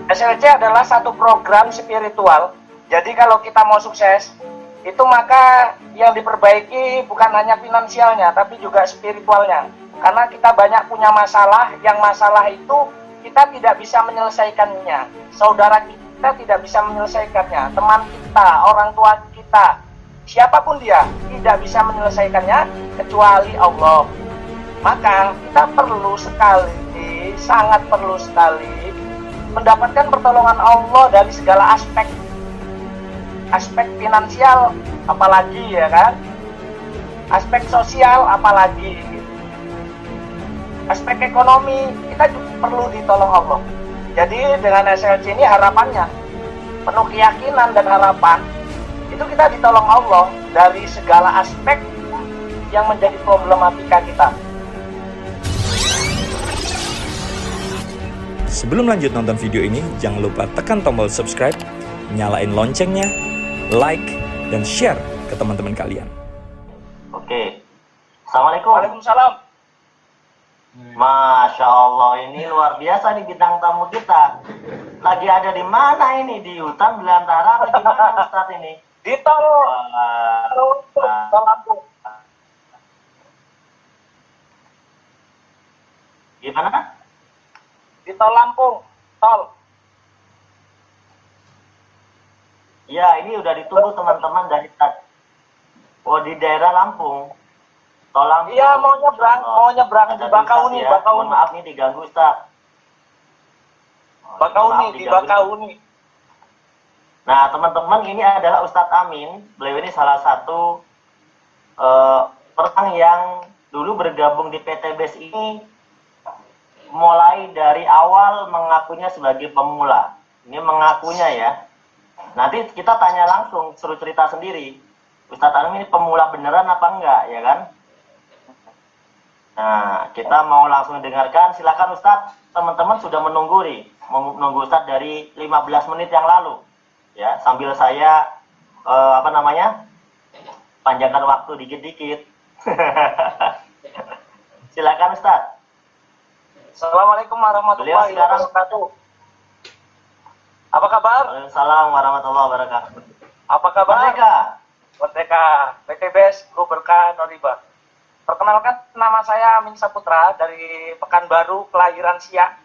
SLC adalah satu program spiritual. Jadi kalau kita mau sukses, itu maka yang diperbaiki bukan hanya finansialnya, tapi juga spiritualnya. Karena kita banyak punya masalah, yang masalah itu kita tidak bisa menyelesaikannya. Saudara kita tidak bisa menyelesaikannya, teman kita, orang tua kita, siapapun dia tidak bisa menyelesaikannya kecuali Allah. Maka kita perlu sekali, sangat perlu sekali mendapatkan pertolongan Allah dari segala aspek. Aspek finansial apalagi, ya kan? Aspek sosial apalagi. Aspek ekonomi kita juga perlu ditolong Allah. Jadi dengan SLC ini harapannya penuh keyakinan dan harapan itu kita ditolong Allah dari segala aspek yang menjadi problematika kita. Sebelum lanjut nonton video ini, jangan lupa tekan tombol subscribe, nyalain loncengnya, like, dan share ke teman-teman kalian. Oke. Assalamualaikum. Waalaikumsalam. Masya Allah, ini luar biasa nih bintang tamu kita. Lagi ada di mana ini? Di hutan belantara atau gimana Ustadz ini? Di tol Lampung. Gimana? Di tol Lampung, tol. Ya, ini udah ditunggu teman-teman dari tadi. Oh, di daerah Lampung. Tol Lampung. Iya, mau nyebrang di Bakauni, ya. Bakauni. Maaf nih diganggu Ustaz. Bakauni, di Bakauni. Nah, teman-teman, ini adalah Ustadz Amin. Beliau ini salah satu orang yang dulu bergabung di PT BES ini mulai dari awal mengakunya sebagai pemula. Ini mengakunya ya. Nanti kita tanya langsung, suruh cerita sendiri. Ustadz Amin ini pemula beneran apa enggak, ya kan? Nah, kita mau langsung dengarkan. Silakan Ustadz, teman-teman sudah menunggu nih. Menunggu Ustadz dari 15 menit yang lalu. Ya, sambil saya panjangkan waktu dikit-dikit. Silakan Ustadz. Assalamualaikum warahmatullahi wabarakatuh. Apa kabar? Waalaikumsalam warahmatullahi wabarakatuh. Apa kabar? Merdeka. PT BES Group Berkah Noriba. Perkenalkan, nama saya Amin Saputra dari Pekanbaru, kelahiran Siak.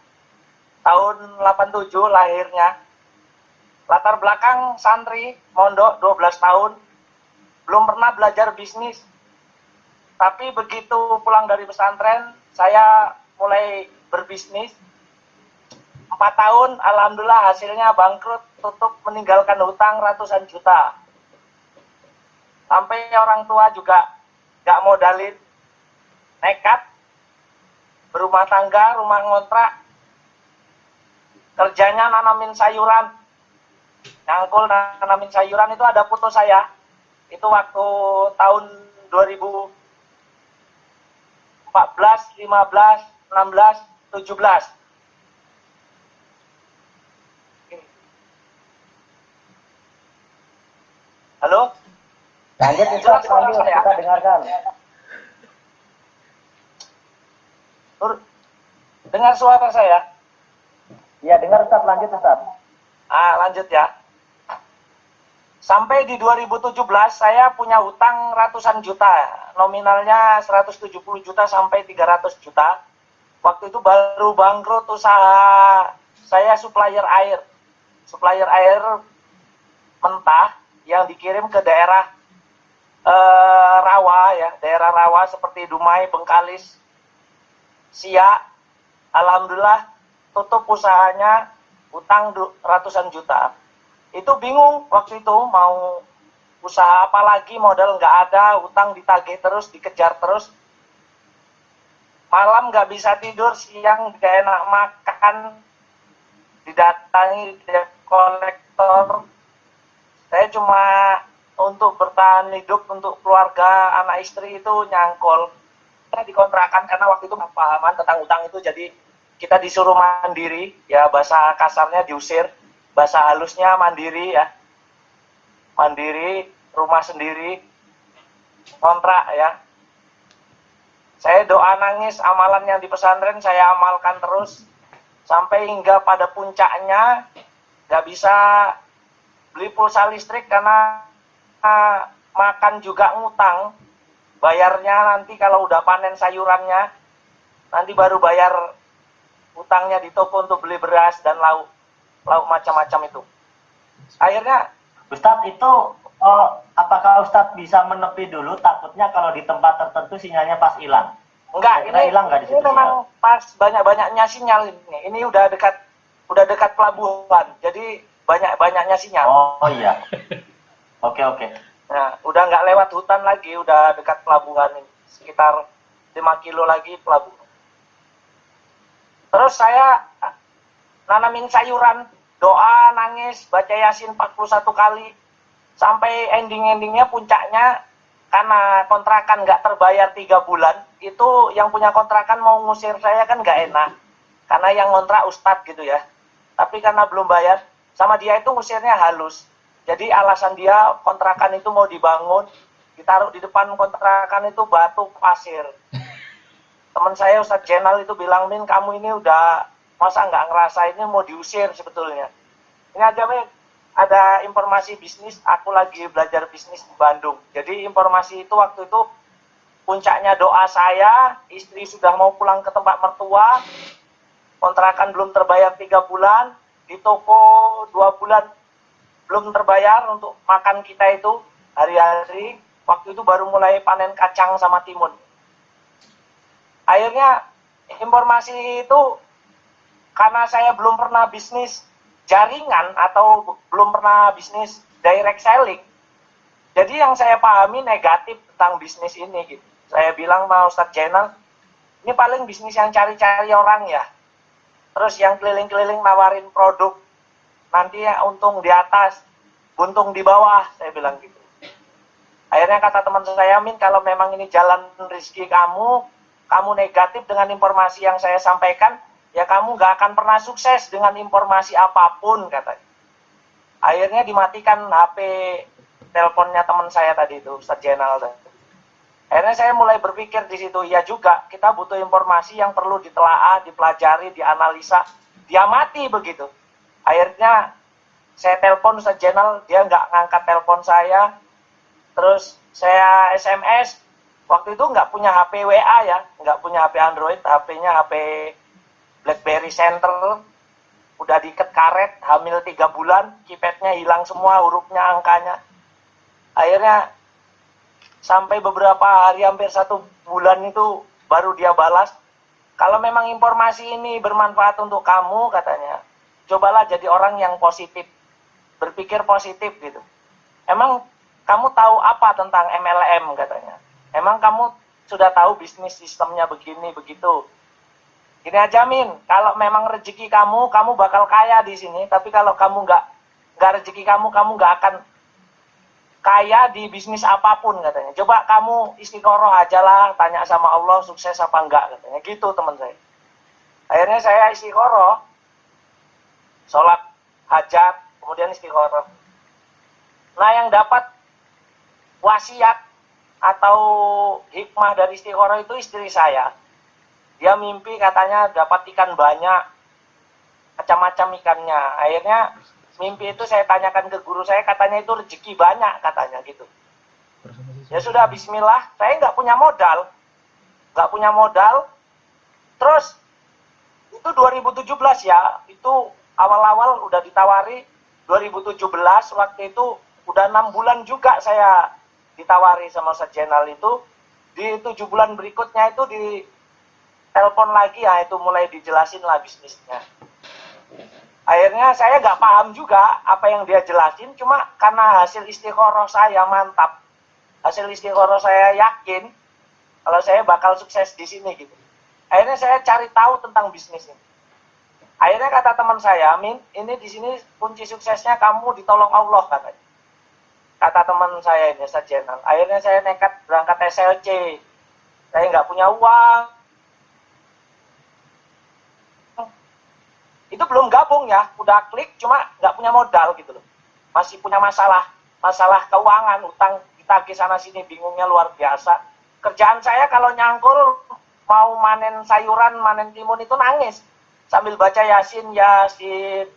Tahun 87 lahirnya. Latar belakang santri, mondok 12 tahun. Belum pernah belajar bisnis. Tapi begitu pulang dari pesantren, saya mulai berbisnis. 4 tahun, alhamdulillah hasilnya bangkrut, tutup, meninggalkan hutang ratusan juta. Sampai orang tua juga gak modalin, nekat, berumah tangga, rumah ngontrak, kerjanya nanamin sayuran, nyangkul nanamin sayuran. Itu ada foto saya, itu waktu tahun 2014, 15, 16, 17. Halo? Lanjut Ustaz, kita dengarkan. Dengar suara saya? Ya, dengar Ustaz, lanjut Ustaz. Lanjut ya. Sampai di 2017 saya punya hutang ratusan juta. Nominalnya 170 juta sampai 300 juta. Waktu itu baru bangkrut usaha saya supplier air. Supplier air mentah yang dikirim ke daerah rawa ya, daerah rawa seperti Dumai, Bengkalis, Siak. Alhamdulillah tutup usahanya, utang ratusan juta. Itu bingung waktu itu mau usaha apa lagi, modal nggak ada, utang ditagih terus, dikejar terus. Malam nggak bisa tidur, siang nggak enak makan, didatangi debt kolektor. Saya cuma untuk bertahan hidup, untuk keluarga, anak istri itu nyangkol. Kita dikontrakan karena waktu itu pahaman tentang utang itu, jadi kita disuruh mandiri, ya bahasa kasarnya diusir, bahasa halusnya mandiri ya. Mandiri, rumah sendiri, kontrak ya. Saya doa nangis, amalan yang di pesantren saya amalkan terus sampai hingga pada puncaknya nggak bisa beli pulsa listrik karena makan juga ngutang. Bayarnya nanti kalau udah panen sayurannya, nanti baru bayar utangnya di toko untuk beli beras dan lauk macam-macam itu. Akhirnya Ustadz itu apakah Ustadz bisa menepi dulu, takutnya kalau di tempat tertentu sinyalnya pas hilang? enggak, Hilang nggak di situ ini memang pas banyak-banyaknya sinyal ini. Ini udah dekat pelabuhan, jadi banyak-banyaknya sinyal. Oh iya. Oke. Nah, udah nggak lewat hutan lagi, udah dekat pelabuhan ini. Sekitar 5 kilo lagi pelabuhan. Terus saya nanamin sayuran, doa, nangis, baca Yasin 41 kali. Sampai ending-endingnya, puncaknya, karena kontrakan nggak terbayar 3 bulan, itu yang punya kontrakan mau ngusir saya kan nggak enak. Karena yang ngontrak ustadz gitu ya. Tapi karena belum bayar, sama dia itu ngusirnya halus. Jadi alasan dia kontrakan itu mau dibangun, ditaruh di depan kontrakan itu batu pasir. Teman saya Ustadz Jenal itu bilang, Min, kamu ini udah masa nggak ngerasa ini mau diusir sebetulnya. Ini aja, Min, ada informasi bisnis, aku lagi belajar bisnis di Bandung. Jadi informasi itu waktu itu puncaknya doa saya, istri sudah mau pulang ke tempat mertua, kontrakan belum terbayar 3 bulan, di toko 2 bulan belum terbayar untuk makan kita itu hari-hari. Waktu itu baru mulai panen kacang sama timun. Akhirnya informasi itu, karena saya belum pernah bisnis jaringan atau belum pernah bisnis direct selling, jadi yang saya pahami negatif tentang bisnis ini gitu. Saya bilang sama Ustadz Jenal, ini paling bisnis yang cari-cari orang ya, terus yang keliling-keliling nawarin produk, nanti ya untung di atas, buntung di bawah, saya bilang gitu. Akhirnya kata teman saya, Min, kalau memang ini jalan rezeki kamu negatif dengan informasi yang saya sampaikan, ya kamu gak akan pernah sukses dengan informasi apapun, katanya. Akhirnya dimatikan HP teleponnya teman saya tadi itu, Ustadz Jenal tadi. Akhirnya saya mulai berpikir di situ, ya juga, kita butuh informasi yang perlu ditelaah, dipelajari, dianalisa, diamati begitu. Akhirnya saya telepon Ustadz Jenal, dia nggak ngangkat telepon saya. Terus saya SMS, waktu itu nggak punya HP WA ya, nggak punya HP Android, HP-nya HP BlackBerry Center, udah diikat karet, hamil 3 bulan, keypadnya hilang semua, hurufnya, angkanya. Akhirnya sampai beberapa hari, hampir 1 bulan itu baru dia balas, kalau memang informasi ini bermanfaat untuk kamu, katanya, cobalah jadi orang yang positif, berpikir positif gitu. Emang kamu tahu apa tentang MLM, katanya. Emang kamu sudah tahu bisnis sistemnya begini, begitu. Gini aja, Min, kalau memang rezeki kamu bakal kaya di sini, tapi kalau kamu nggak rezeki kamu nggak akan kaya di bisnis apapun, katanya. Coba kamu istiqoroh aja lah, tanya sama Allah sukses apa enggak, katanya. Gitu teman saya. Akhirnya saya istiqoroh, sholat hajat, kemudian istiqoroh. Nah, yang dapat wasiat atau hikmah dari istiqoroh itu istri saya. Dia mimpi katanya dapat ikan banyak, macam-macam ikannya. Akhirnya mimpi itu saya tanyakan ke guru saya, katanya itu rezeki banyak, katanya gitu. Ya sudah, bismillah, saya nggak punya modal. Terus, itu 2017 ya, itu awal-awal udah ditawari, 2017, waktu itu udah 6 bulan juga saya ditawari sama Ustadz Jenal itu. Di 7 bulan berikutnya itu di telepon lagi, ya itu mulai dijelasin lah bisnisnya. Akhirnya saya nggak paham juga apa yang dia jelasin, cuma karena hasil istiqoroh saya mantap, hasil istiqoroh saya yakin kalau saya bakal sukses di sini gitu. Akhirnya saya cari tahu tentang bisnis ini. Akhirnya kata teman saya, Min, ini di sini kunci suksesnya kamu ditolong Allah, katanya. Kata teman saya ini, Ustadz Jenal. Akhirnya saya nekat berangkat SLC. Saya nggak punya uang. Itu belum gabung ya, udah klik, cuma nggak punya modal gitu loh. Masih punya masalah keuangan, utang ditagih sana sini, bingungnya luar biasa. Kerjaan saya kalau nyangkul mau manen sayuran, manen timun itu nangis sambil baca Yasin, Yasin,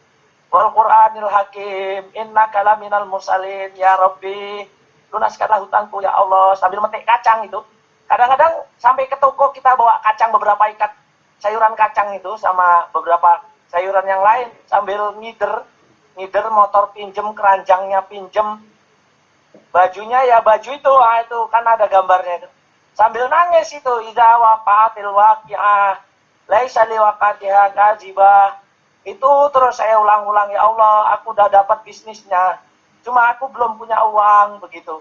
wal Qur'anil Hakim, innaka laminal mursalin, ya Rabbi, lunaskanlah hutangku ya Allah, sambil metik kacang itu. Kadang-kadang sampai ke toko kita bawa kacang, beberapa ikat sayuran kacang itu sama beberapa sayuran yang lain sambil ngider motor pinjem, keranjangnya pinjem, bajunya ya baju itu, itu kan ada gambarnya itu. Sambil nangis itu, idza waqa'atil waqi'ah laisa liwaqatiha kadzibah. Itu terus saya ulang-ulang, ya Allah, aku udah dapat bisnisnya, cuma aku belum punya uang, begitu.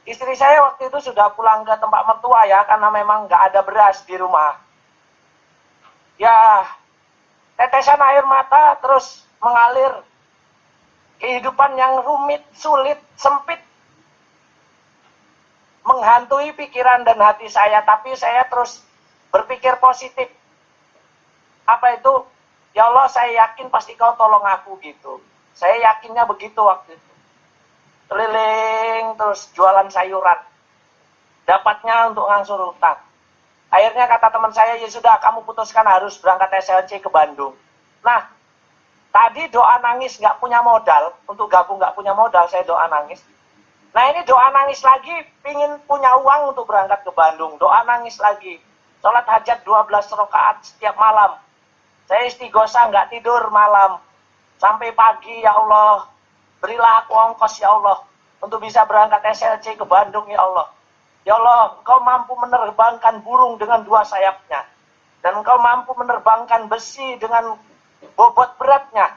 Istri saya waktu itu sudah pulang ke tempat mertua ya, karena memang nggak ada beras di rumah. Ya, tetesan air mata terus mengalir. Kehidupan yang rumit, sulit, sempit menghantui pikiran dan hati saya, tapi saya terus berpikir positif. Apa itu? Ya Allah, saya yakin pasti kau tolong aku, gitu. Saya yakinnya begitu waktu itu. Keliling terus jualan sayuran, dapatnya untuk ngangsur hutang. Akhirnya kata teman saya, ya sudah, kamu putuskan harus berangkat SLC ke Bandung. Nah, tadi doa nangis nggak punya modal, untuk gabung nggak punya modal, saya doa nangis. Nah ini doa nangis lagi, pingin punya uang untuk berangkat ke Bandung, doa nangis lagi. Sholat hajat 12 rakaat setiap malam. Saya istighosah nggak tidur malam, sampai pagi, ya Allah, berilah aku ongkos ya Allah, untuk bisa berangkat SLC ke Bandung ya Allah. Ya Allah, Engkau mampu menerbangkan burung dengan 2 sayapnya. Dan Engkau mampu menerbangkan besi dengan bobot beratnya.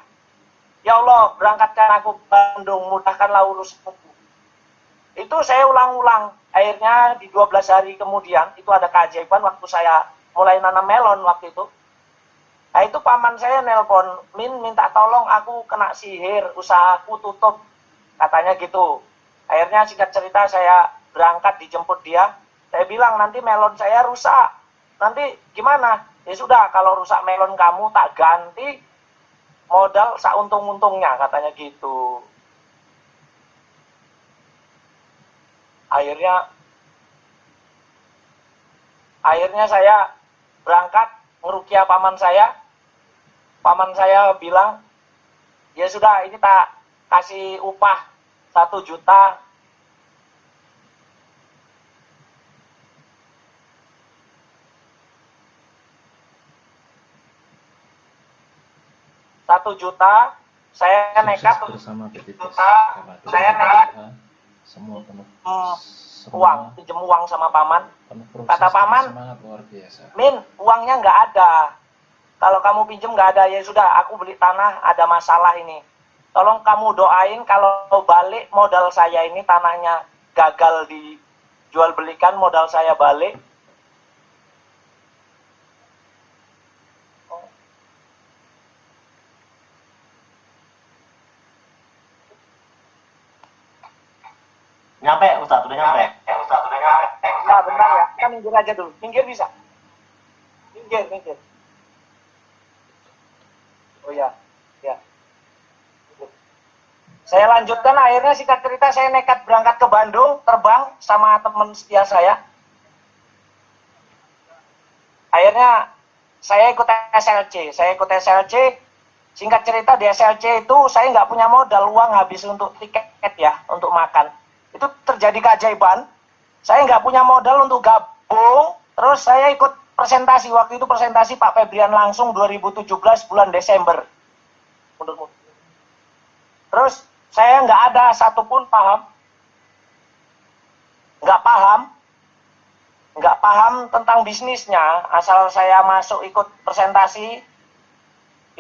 Ya Allah, berangkatkan aku ke Bandung, mudahkanlah urusanku. Itu saya ulang-ulang. Akhirnya di 12 hari kemudian, itu ada keajaiban waktu saya mulai nanam melon waktu itu. Nah itu paman saya nelpon, Min minta tolong, aku kena sihir, usahaku tutup. Katanya gitu. Akhirnya singkat cerita saya berangkat dijemput dia. Saya bilang nanti melon saya rusak. Nanti gimana? Ya sudah, kalau rusak melon kamu tak ganti modal seuntung-untungnya, katanya gitu. Akhirnya saya berangkat ngerukia paman saya. Paman saya bilang, ya sudah, ini tak kasih upah 1 juta. Rp1 juta, saya nekat bersama PTBS. saya nekat Semua penuh uang, pinjem uang sama paman. Kata paman, semangat luar biasa. Min, uangnya nggak ada. Kalau kamu pinjem nggak ada, ya sudah, aku beli tanah, ada masalah ini. Tolong kamu doain kalau balik modal saya ini, tanahnya gagal dijual belikan, modal saya balik. Nyampe, Ustadz, udah nyampe. Nah, bentar ya, kita minggir aja dulu. Minggir bisa? Minggir. Oh ya. Saya lanjutkan, akhirnya singkat cerita saya nekat berangkat ke Bandung, terbang sama teman setia saya. Akhirnya saya ikut SLC. Singkat cerita di SLC itu saya nggak punya modal, uang habis untuk tiket ya, untuk makan. Itu terjadi keajaiban. Saya nggak punya modal untuk gabung, terus saya ikut presentasi. Waktu itu presentasi Pak Febrian langsung 2017 bulan Desember. Terus saya nggak ada satupun nggak paham tentang bisnisnya. Asal saya masuk ikut presentasi,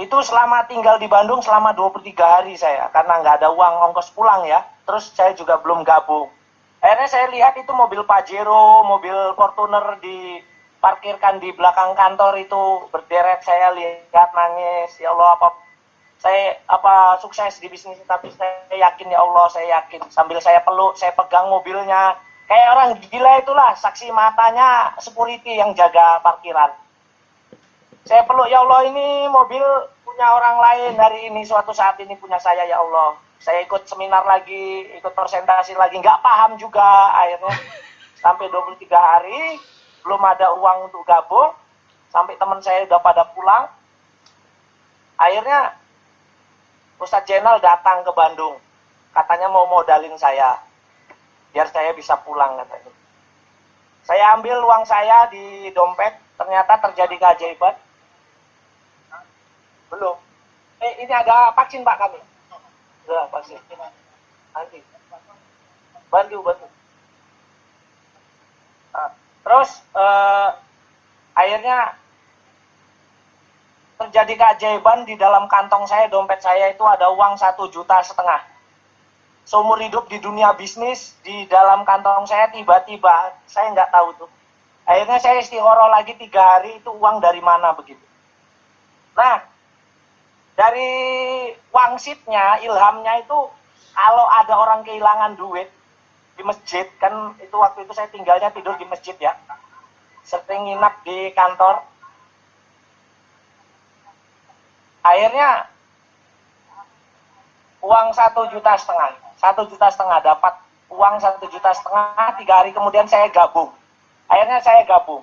itu selama tinggal di Bandung selama 23 hari saya, karena nggak ada uang ongkos pulang ya. Terus saya juga belum gabung. Akhirnya saya lihat itu mobil Pajero, mobil Fortuner diparkirkan di belakang kantor itu berderet. Saya lihat nangis, ya Allah, apa sukses di bisnis, tapi saya yakin ya Allah, saya yakin. Sambil saya peluk, saya pegang mobilnya. Kayak orang gila itulah, saksi matanya security yang jaga parkiran. Saya peluk, ya Allah, ini mobil punya orang lain, hari ini suatu saat ini punya saya ya Allah. Saya ikut seminar lagi, ikut presentasi lagi, nggak paham juga. Akhirnya sampai 23 hari belum ada uang untuk gabung, sampai teman saya udah pada pulang. Akhirnya Ustadz Jenal datang ke Bandung, katanya mau modalin saya biar saya bisa pulang katanya. Saya ambil uang saya di dompet, ternyata terjadi keajaiban. Belum. Ini ada vaksin Pak kami. Sudah vaksin. Nanti. Bantu. Nah, terus akhirnya terjadi keajaiban. Di dalam kantong saya, dompet saya itu ada uang 1,5 juta. Seumur hidup di dunia bisnis, di dalam kantong saya tiba-tiba, saya nggak tahu tuh. Akhirnya saya istikharah lagi 3 hari, itu uang dari mana begitu. Nah, dari wangsitnya, ilhamnya itu, kalau ada orang kehilangan duit di masjid, kan itu waktu itu saya tinggalnya tidur di masjid ya, sering nginap di kantor. Akhirnya uang 1,5 juta, 1,5 juta dapat uang 1,5 juta, 3 hari kemudian saya gabung. Akhirnya saya gabung.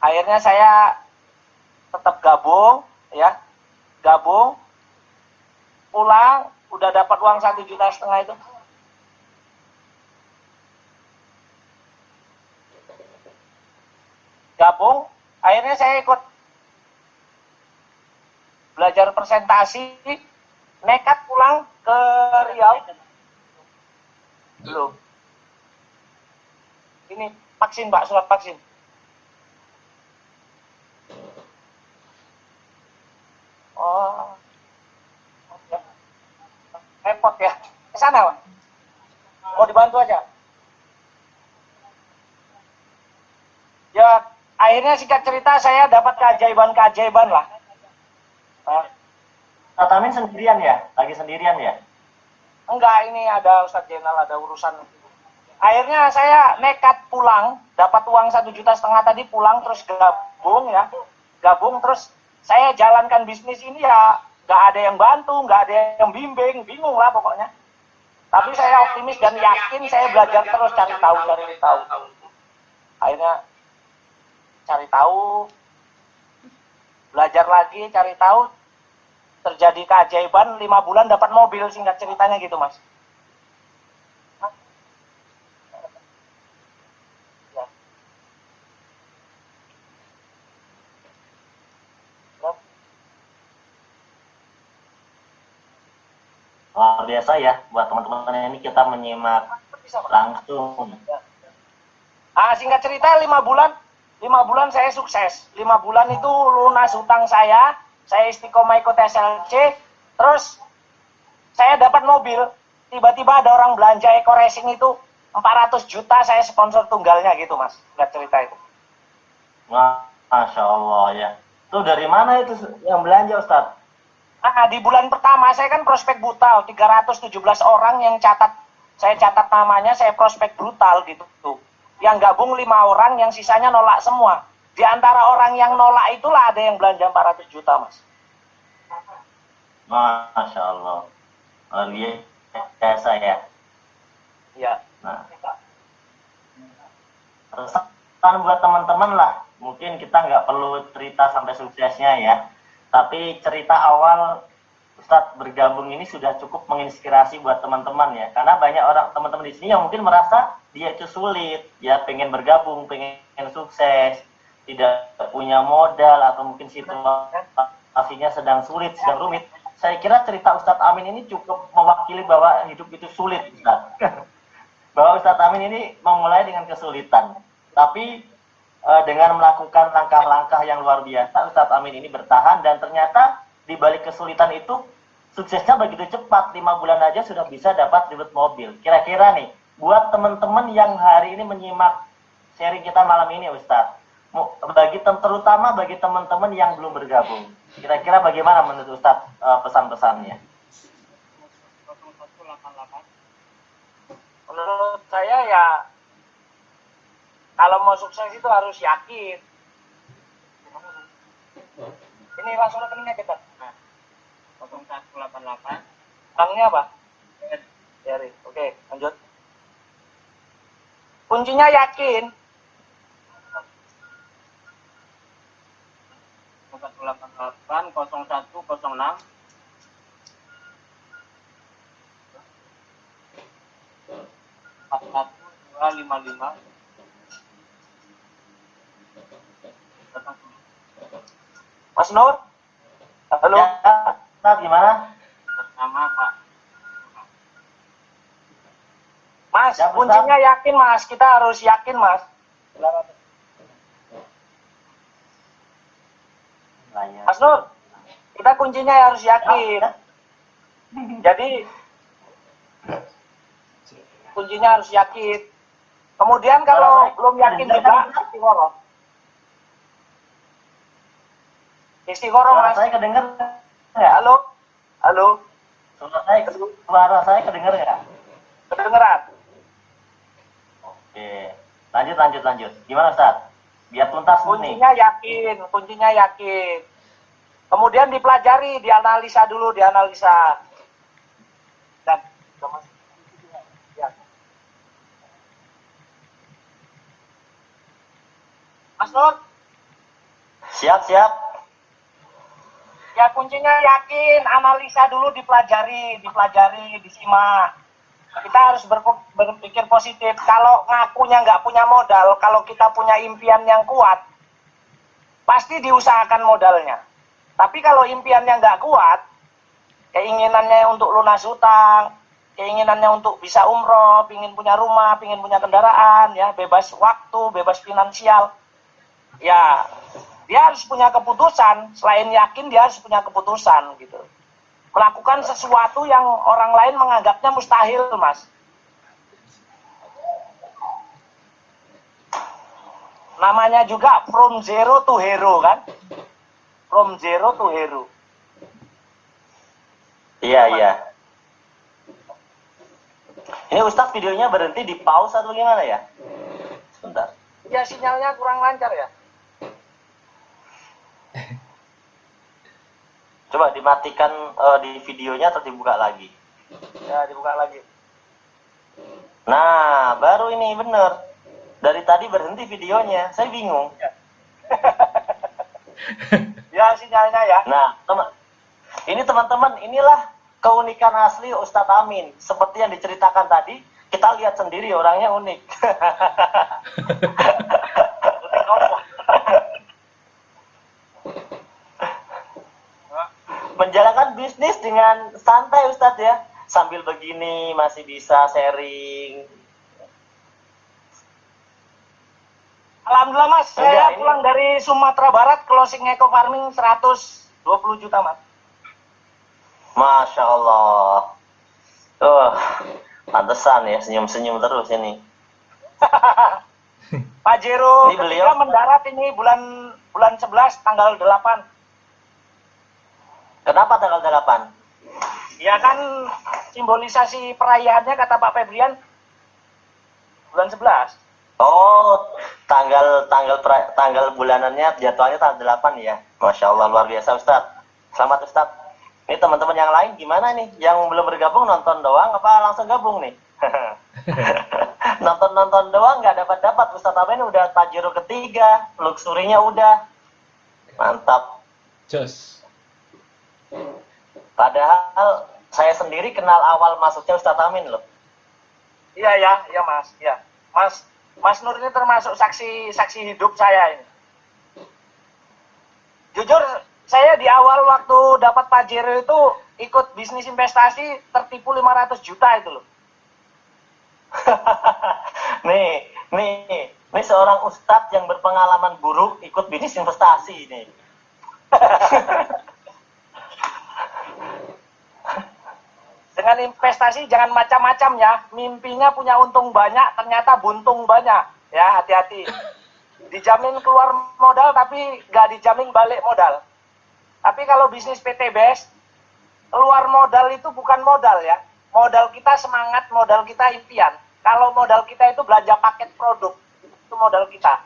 Akhirnya saya tetap gabung, ya, pulang, udah dapat uang 1,5 juta itu. Gabung, akhirnya saya ikut belajar presentasi, nekat pulang ke Riau. Belum. Ini vaksin Pak, surat vaksin. Oh, ya. Repot ya. Ke sana Pak. Mau dibantu aja. Ya, akhirnya singkat cerita saya dapat keajaiban lah. Ustadz Amin sendirian ya? Lagi sendirian ya? Enggak, ini ada Ustadz Jenal, ada urusan. Akhirnya saya nekat pulang, dapat uang 1,5 juta tadi, pulang terus gabung terus saya jalankan bisnis ini ya, nggak ada yang bantu, nggak ada yang bimbing, bingung lah pokoknya. Tapi saya optimis dan yakin, saya belajar terus cari tahu. Akhirnya cari tahu, belajar lagi, cari tahu, terjadi keajaiban, 5 bulan dapat mobil, singkat ceritanya gitu Mas. Luar biasa ya, buat teman-teman ini kita menyimak langsung. Singkat cerita 5 bulan saya sukses. 5 bulan itu lunas hutang saya istiqomah ikut SLC, terus saya dapat mobil. Tiba-tiba ada orang belanja Eco Racing itu 400 juta, saya sponsor tunggalnya gitu Mas. Singkat cerita itu. Masya Allah ya. Itu dari mana itu yang belanja Ustadz? Di bulan pertama saya kan prospek brutal, 317 orang yang saya catat namanya, saya prospek brutal gitu tuh. Yang gabung 5 orang, yang sisanya nolak semua. Di antara orang yang nolak itulah ada yang belanja 400 juta Mas. Masya Allah. Luar biasa ya. Iya. Nah, pesan buat teman-teman lah. Mungkin kita nggak perlu cerita sampai suksesnya ya. Tapi cerita awal Ustadz bergabung ini sudah cukup menginspirasi buat teman-teman ya. Karena banyak orang teman-teman di sini yang mungkin merasa dia itu sulit, ya pengen bergabung, pengen sukses, tidak punya modal atau mungkin situasinya sedang sulit, sedang rumit. Saya kira cerita Ustadz Amin ini cukup mewakili bahwa hidup itu sulit, Ustadz. Bahwa Ustadz Amin ini memulai dengan kesulitan, tapi dengan melakukan langkah-langkah yang luar biasa, Ustadz Amin ini bertahan dan ternyata di balik kesulitan itu suksesnya begitu cepat. 5 bulan aja sudah bisa dapat ribet mobil. Kira-kira nih, buat teman-teman yang hari ini menyimak sharing kita malam ini Ustadz, terutama bagi teman-teman yang belum bergabung, kira-kira bagaimana menurut Ustadz pesan-pesannya? Menurut saya ya, kalau mau sukses itu harus yakin. Ini langsung rekeningnya kita. Nah, 0188. Banknya apa? BRI. Oke, lanjut. Kuncinya yakin. 0188 0106 41255. Mas Nur? Halo? Ya, Ustaz, gimana? Bersama Pak. Mas, Ya, Ustaz. kuncinya yakin Mas. Kita harus yakin Mas. Mas Nur, kita kuncinya harus yakin. Jadi kuncinya harus yakin. Kemudian kalau belum yakin juga istiqoroh. Istiqoroh Suara Mas. saya kedenger nggak? Halo? Halo? Suara saya kedenger nggak? Kedengeran? Oke, lanjut. Gimana Ustaz? Biar tuntas nih. Kuncinya yakin. Kemudian dipelajari, dianalisa dulu, dianalisa. Dan ya. Mas Nur, Siap. ya kuncinya yakin, analisa dulu, dipelajari, disimak. Kita harus berpikir positif. Kalau ngakunya nggak punya modal, kalau kita punya impian yang kuat, pasti diusahakan modalnya. Tapi kalau impiannya nggak kuat, keinginannya untuk lunas hutang, keinginannya untuk bisa umroh, pingin punya rumah, pingin punya kendaraan, ya bebas waktu, bebas finansial, ya dia harus punya keputusan. Selain yakin, dia harus punya keputusan gitu. Melakukan sesuatu yang orang lain menganggapnya mustahil, Mas. Namanya juga from zero to hero, kan? From zero to hero. Iya. Ini Ustaz videonya berhenti di pause atau gimana ya? Sebentar. Ya sinyalnya kurang lancar ya. Coba dimatikan di videonya atau dibuka lagi. Ya dibuka lagi. Nah, baru ini bener. Dari tadi berhenti videonya. Saya bingung. Ya sinyalnya ya. Nah, ini teman-teman, inilah keunikan asli Ustadz Amin. Seperti yang diceritakan tadi, kita lihat sendiri orangnya unik. Menjalankan bisnis dengan santai Ustadz ya. Sambil begini masih bisa sharing. Alhamdulillah Mas, Enggak, saya ini- pulang dari Sumatera Barat, closing eco farming 120 juta Mas. Masya Allah. Pantesan ya senyum-senyum terus ini. Pak Jero Ini beliau- ketika mendarat ini bulan 11 tanggal 8. Kenapa tanggal 8? Ya kan simbolisasi perayaannya kata Pak Febrian bulan 11. Oh, tanggal bulanannya jadwalnya tanggal 8 ya. Masya Allah, luar biasa Ustadz. Selamat Ustadz. Ini teman-teman yang lain gimana nih? Yang belum bergabung nonton doang apa langsung gabung nih? Nonton doang nggak dapat Ustadz Amin udah Pajero ketiga, luxurinya udah. Mantap. Jos. Padahal saya sendiri kenal awal masuknya Ustadz Amin loh. Iya Mas, ya. Mas Nur ini termasuk saksi hidup saya ini. Jujur, saya di awal waktu dapat Pajero itu ikut bisnis investasi tertipu 500 juta itu loh. nih seorang ustadz yang berpengalaman buruk ikut bisnis investasi nih. Dengan investasi jangan macam-macam ya. Mimpinya punya untung banyak, ternyata buntung banyak. Ya, hati-hati. Dijamin keluar modal tapi nggak dijamin balik modal. Tapi kalau bisnis PTBS, keluar modal itu bukan modal ya. Modal kita semangat, modal kita impian. Kalau modal kita itu belanja paket produk, itu modal kita.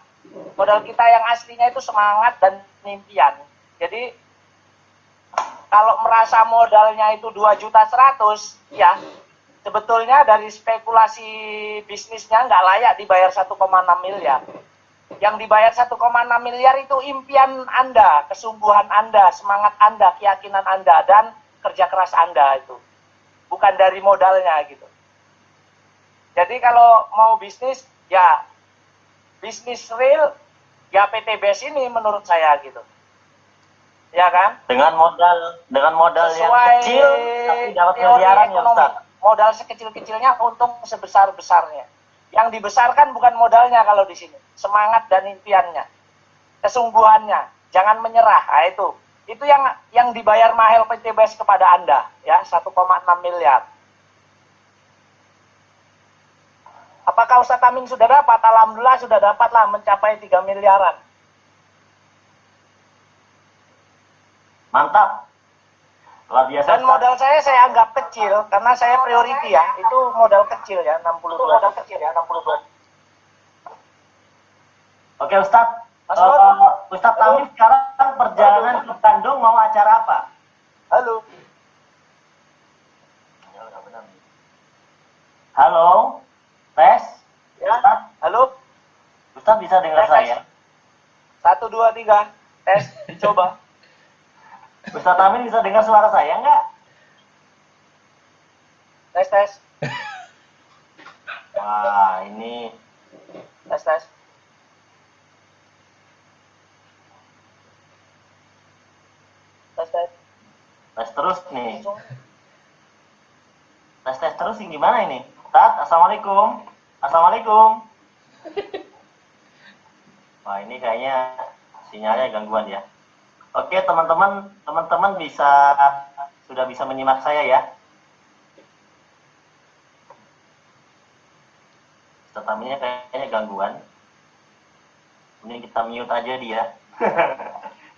Modal kita yang aslinya itu semangat dan impian. Jadi kalau merasa modalnya itu 2.100.000, ya sebetulnya dari spekulasi bisnisnya nggak layak dibayar 1,6 miliar. Yang dibayar 1,6 miliar itu impian Anda, kesungguhan Anda, semangat Anda, keyakinan Anda, dan kerja keras Anda itu. Bukan dari modalnya gitu. Jadi kalau mau bisnis, ya bisnis real, ya PTBS ini menurut saya gitu. Ya kan? Dengan modal yang Sesuai kecil tapi dapat teori miliaran ya ekonomi. Ustaz. Modal sekecil-kecilnya, untung sebesar-besarnya. Yang dibesarkan bukan modalnya kalau di sini, semangat dan impiannya, kesungguhannya, jangan menyerah. Nah, itu yang dibayar mahal PTBS kepada Anda, ya 1,6 miliar. Apakah Ustadz Amin sudah dapat? Alhamdulillah sudah dapatlah, mencapai 3 miliaran. Mantap. Luar biasa. Dan modal saya anggap kecil karena saya priority ya. Itu modal kecil ya, 62. Modal kecil ya, 62. Oke Ustadz. Mas Lon. Ustadz Amin sekarang perjalanan ke Bandung mau acara apa? Halo. Halo. Tes. Ya. Ustadz. Halo. Ustadz bisa dengar Tes. saya? 1, 2, 3. Tes. Coba. Ustadz Amin bisa dengar suara saya nggak? Tes. Wah, ini Tes. tes terus nih. Tes terus yang gimana ini? Ustadz, Assalamualaikum. Assalamualaikum. Wah, ini kayaknya sinyalnya gangguan ya. Oke, teman-teman sudah bisa menyimak saya ya. Ustadz Aminnya kayaknya gangguan. Ini kita mute aja dia.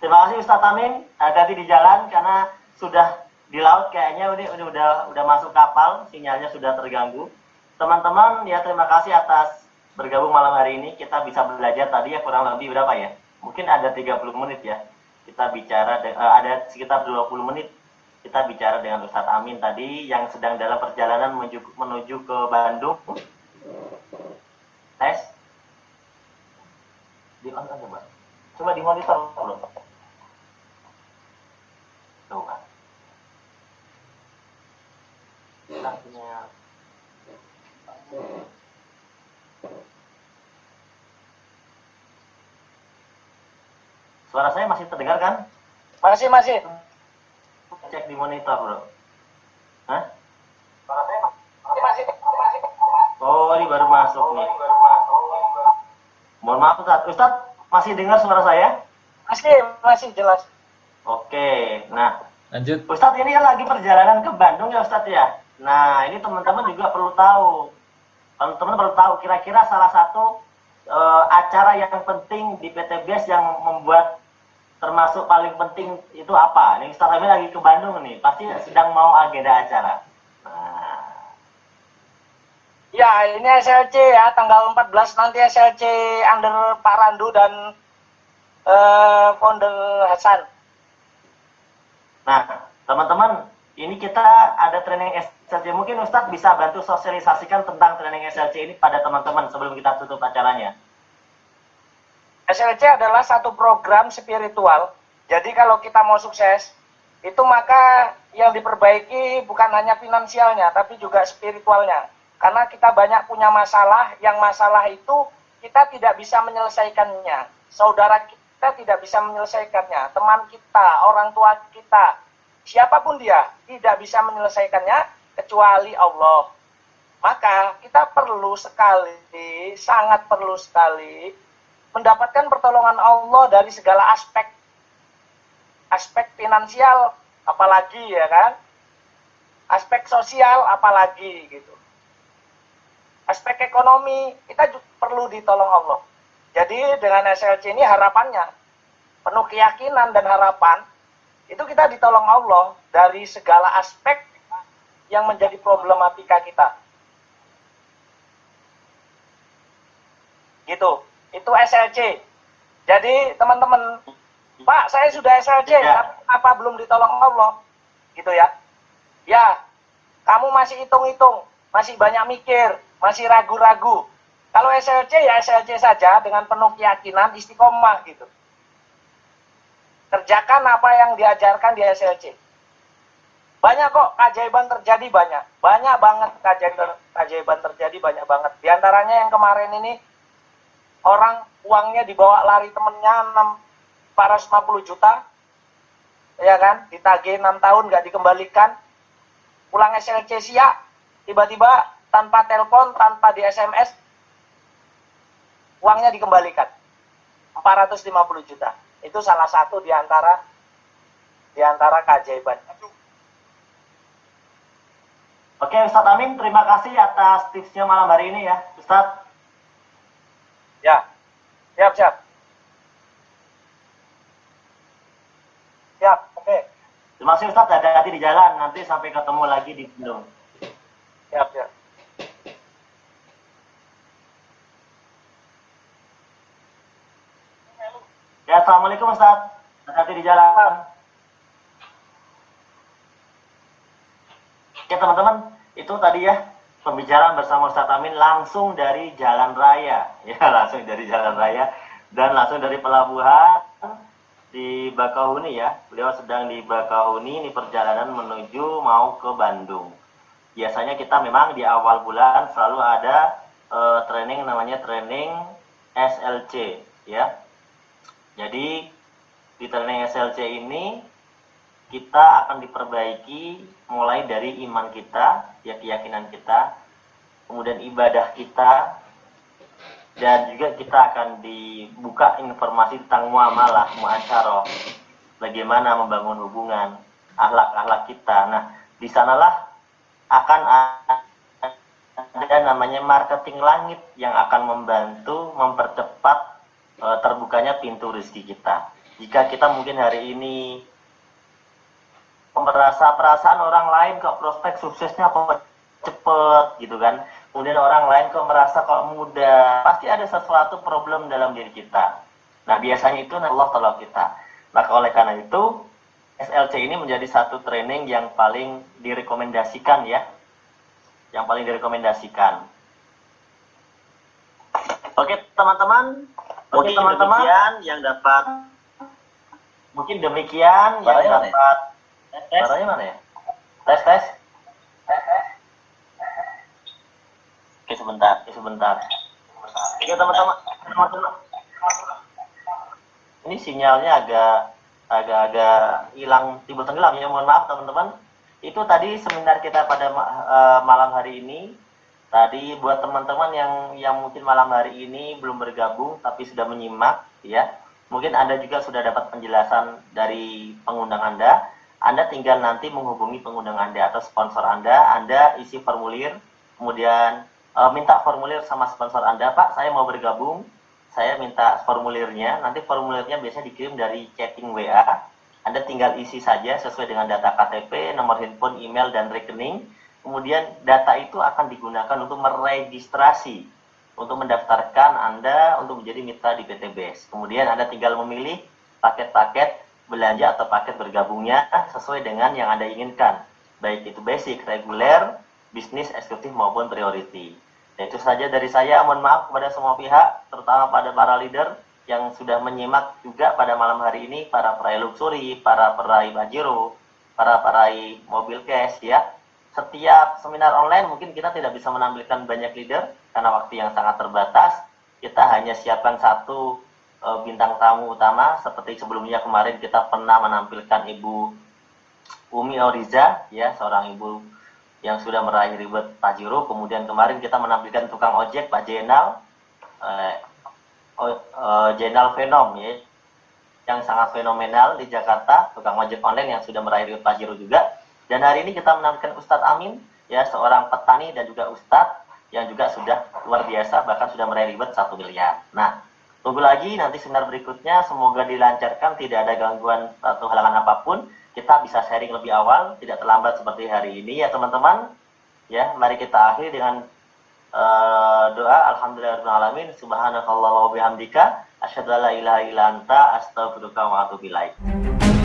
Terima kasih Ustadz Amin, hati-hati di jalan karena sudah di laut kayaknya udah masuk kapal, sinyalnya sudah terganggu. Teman-teman ya, terima kasih atas bergabung malam hari ini. Kita bisa belajar tadi ya kurang lebih berapa ya? Mungkin ada 30 menit ya. Kita bicara ada sekitar 20 menit kita bicara dengan Ustadz Amin tadi yang sedang dalam perjalanan menuju ke Bandung. Tes. Di on aja, Mbak. Coba di monitor dulu. Tuh kan. Artinya suara saya masih terdengar kan? Masih. Cek di monitor, Bro. Hah? Suara saya masih. Oh, ini baru masuk nih. Mohon maaf, Ustadz masih dengar suara saya? Masih jelas. Oke, nah Lanjut. Ustadz ini kan lagi perjalanan ke Bandung ya Ustadz ya. Nah ini teman-teman juga perlu tahu. Teman-teman perlu tahu kira-kira salah satu acara yang penting di PTBS yang membuat termasuk paling penting itu apa? Ini Ustadz Amin lagi ke Bandung nih, pasti sedang mau agenda acara. Nah, Ya, ini SLC ya, tanggal 14 nanti SLC under Pak Randu dan founder Hasan. nah teman-teman, ini kita ada training SLC. Mungkin Ustadz bisa bantu sosialisasikan tentang training SLC ini pada teman-teman sebelum kita tutup acaranya. SLC adalah satu program spiritual. Jadi kalau kita mau sukses, itu maka yang diperbaiki bukan hanya finansialnya, tapi juga spiritualnya. Karena kita banyak punya masalah, yang masalah itu kita tidak bisa menyelesaikannya. Saudara kita tidak bisa menyelesaikannya. Teman kita, orang tua kita, siapapun dia, tidak bisa menyelesaikannya kecuali Allah. Maka kita perlu sekali, sangat perlu sekali, mendapatkan pertolongan Allah dari segala aspek. Aspek finansial, apalagi ya kan? Aspek sosial, apalagi gitu. Aspek ekonomi, kita perlu ditolong Allah. Jadi dengan SLC ini harapannya, penuh keyakinan dan harapan, itu kita ditolong Allah dari segala aspek yang menjadi problematika kita. Gitu, itu SLC. Jadi teman-teman, Pak, saya sudah SLC, Ya. tapi apa belum ditolong Allah? Gitu ya. Ya, kamu masih hitung-hitung, masih banyak mikir, masih ragu-ragu. Kalau SLC ya SLC saja dengan penuh keyakinan, istiqomah gitu. Kerjakan apa yang diajarkan di SLC. Banyak kok keajaiban terjadi, banyak banget keajaiban terjadi, banyak banget. Di antaranya yang kemarin ini, orang uangnya dibawa lari temennya 450 juta, ya kan, ditagih 6 tahun nggak dikembalikan, pulang SLC siap, tiba-tiba tanpa telepon, tanpa di SMS, uangnya dikembalikan 450 juta. Itu salah satu di antara keajaiban. Oke, Ustadz Amin, terima kasih atas tipsnya malam hari ini ya, Ustadz. Ya, siap. Siap, oke. Terima kasih Ustadz, hati-hati di jalan, nanti sampai ketemu lagi di Bandung. Siap. Ya, Assalamualaikum Ustadz, hati-hati di jalan. Oke teman-teman, itu tadi ya pembicaraan bersama Ustadz Amin langsung dari jalan raya, ya langsung dari jalan raya dan langsung dari pelabuhan di Bakahuni ya. Beliau sedang di Bakahuni, ini perjalanan menuju mau ke Bandung. Biasanya kita memang di awal bulan selalu ada training namanya training SLC ya. Jadi di training SLC ini kita akan diperbaiki mulai dari iman kita, ya keyakinan kita, kemudian ibadah kita, dan juga kita akan dibuka informasi tentang muamalah, muasyarah, bagaimana membangun hubungan, akhlak-akhlak kita. Nah, di sanalah akan ada namanya marketing langit yang akan membantu mempercepat terbukanya pintu rezeki kita. Jika kita mungkin hari ini merasa perasaan orang lain kok prospek suksesnya kok cepet gitu kan, kemudian orang lain kok merasa kok mudah, pasti ada sesuatu problem dalam diri kita. Nah biasanya itu Allah tolong kita. Maka oleh karena itu SLC ini menjadi satu training yang paling direkomendasikan ya, yang paling direkomendasikan. Oke teman-teman, mungkin demikian yang dapat Suaranya mana ya? Tes. Oke sebentar. Oke teman-teman. Ini sinyalnya agak hilang, timbul tenggelam ya. Mohon maaf teman-teman. Itu tadi seminar kita pada malam hari ini. Tadi buat teman-teman yang mungkin malam hari ini belum bergabung tapi sudah menyimak ya. Mungkin Anda juga sudah dapat penjelasan dari pengundang Anda. Anda tinggal nanti menghubungi pengundang Anda atau sponsor Anda isi formulir, kemudian minta formulir sama sponsor Anda, Pak, saya mau bergabung, saya minta formulirnya, nanti formulirnya biasanya dikirim dari chatting WA, Anda tinggal isi saja sesuai dengan data KTP, nomor handphone, email, dan rekening, kemudian data itu akan digunakan untuk meregistrasi, untuk mendaftarkan Anda untuk menjadi mitra di PTBS. Kemudian Anda tinggal memilih paket-paket belanja atau paket bergabungnya sesuai dengan yang Anda inginkan, baik itu basic, reguler, bisnis, eksekutif maupun priority. Dan itu saja dari saya. Mohon maaf kepada semua pihak, terutama pada para leader yang sudah menyimak juga pada malam hari ini, para peraih luxury, para peraih Pajero, para peraih mobil cash ya. Setiap seminar online mungkin kita tidak bisa menampilkan banyak leader karena waktu yang sangat terbatas. Kita hanya siapkan satu bintang tamu utama, seperti sebelumnya kemarin kita pernah menampilkan Ibu Umi Oriza ya, seorang ibu yang sudah meraih ribet Pajero. Kemudian kemarin kita menampilkan tukang ojek Pak Jenal Jenal Venom ya, yang sangat fenomenal di Jakarta, tukang ojek online yang sudah meraih ribet Pajero juga. Dan hari ini kita menampilkan Ustadz Amin ya, seorang petani dan juga Ustadz yang juga sudah luar biasa, bahkan sudah meraih ribet 1 miliar. Nah, tunggu lagi nanti seminar berikutnya, semoga dilancarkan, tidak ada gangguan atau halangan apapun. Kita bisa sharing lebih awal, tidak terlambat seperti hari ini ya teman-teman. Ya, mari kita akhiri dengan doa. Alhamdulillahirrahmanirrahim. Subhanakallahumma wa bihamdika Asyhadu alla ilaha illa anta, astaghfiruka wa atubu ilaik.